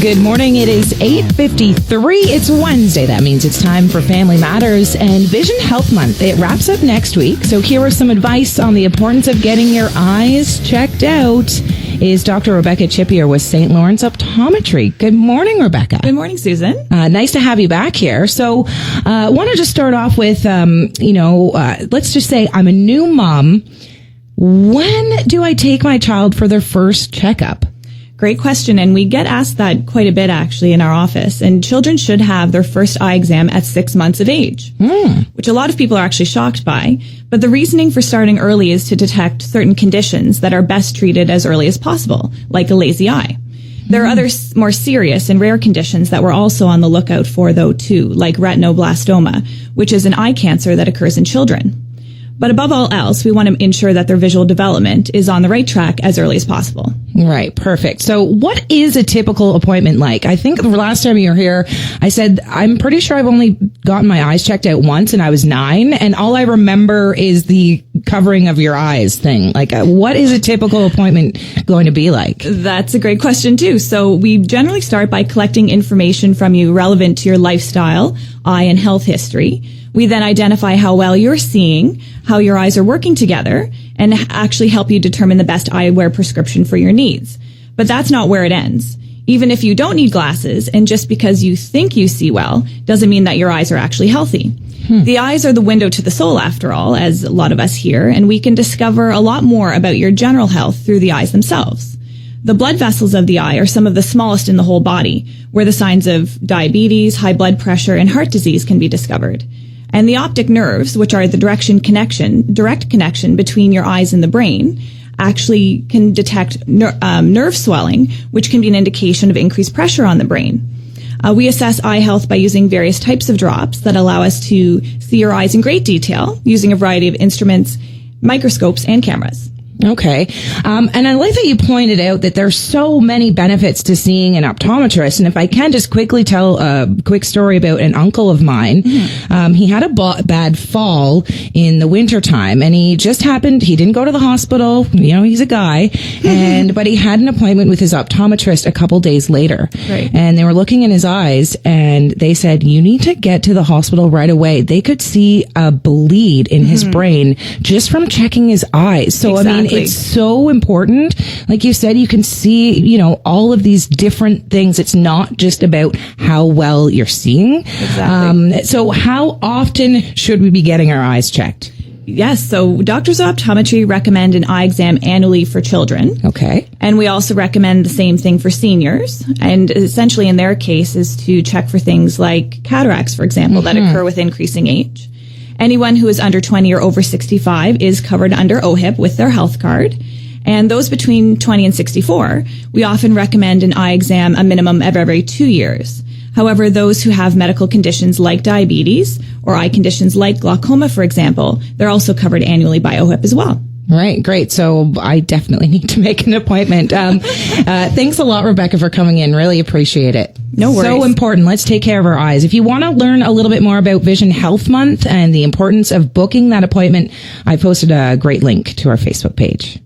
Good morning. It is 8:53. It's Wednesday. That means it's time for Family Matters and Vision Health Month. It wraps up next week. So here are some advice on the importance of getting your eyes checked out. Is Dr. Rebecca Chippior with St. Lawrence Optometry. Good morning, Rebecca. Good morning, Susan. Nice to have you back here. So I want to just start off with, let's just say I'm a new mom. When do I take my child for their first checkup? Great question, and we get asked that quite a bit actually in our office. And children should have their first eye exam at 6 months of age, which a lot of people are actually shocked by. But the reasoning for starting early is to detect certain conditions that are best treated as early as possible, like a lazy eye. There are other more serious and rare conditions that we're also on the lookout for, though, too, like retinoblastoma, which is an eye cancer that occurs in children. But above all else, we want to ensure that their visual development is on the right track as early as possible. Right. Perfect. So what is a typical appointment like? I think the last time you were here, I said, I'm pretty sure I've only gotten my eyes checked out once and I was 9. And all I remember is the covering of your eyes thing. Like, what is a typical appointment going to be like? That's a great question, too. So we generally start by collecting information from you relevant to your lifestyle, eye and health history. We then identify how well you're seeing, how your eyes are working together, and actually help you determine the best eyewear prescription for your needs. But that's not where it ends. Even if you don't need glasses, and just because you think you see well, doesn't mean that your eyes are actually healthy. The eyes are the window to the soul, after all, as a lot of us hear, and we can discover a lot more about your general health through the eyes themselves. The blood vessels of the eye are some of the smallest in the whole body, where the signs of diabetes, high blood pressure, and heart disease can be discovered. And the optic nerves, which are the direct connection between your eyes and the brain, actually can detect nerve swelling, which can be an indication of increased pressure on the brain. We assess eye health by using various types of drops that allow us to see your eyes in great detail using a variety of instruments, microscopes, and cameras. Okay. And I like that you pointed out that there's so many benefits to seeing an optometrist. And if I can just quickly tell a quick story about an uncle of mine. He had a bad fall in the wintertime and he didn't go to the hospital. You know, he's a guy. But he had an appointment with his optometrist a couple days later. Right. And they were looking in his eyes and they said, you need to get to the hospital right away. They could see a bleed in his brain just from checking his eyes. So, Exactly. I mean, it's so important. Like you said, you can see, all of these different things. It's not just about how well you're seeing. Exactly. So how often should we be getting our eyes checked? Yes. So doctors of optometry recommend an eye exam annually for children. Okay. And we also recommend the same thing for seniors. And essentially in their case is to check for things like cataracts, for example, that occur with increasing age. Anyone who is under 20 or over 65 is covered under OHIP with their health card. And those between 20 and 64, we often recommend an eye exam a minimum of every 2 years. However, those who have medical conditions like diabetes or eye conditions like glaucoma, for example, they're also covered annually by OHIP as well. Right. Great. So I definitely need to make an appointment. Thanks a lot, Rebecca, for coming in. Really appreciate it. No worries. So important. Let's take care of our eyes. If you want to learn a little bit more about Vision Health Month and the importance of booking that appointment, I posted a great link to our Facebook page.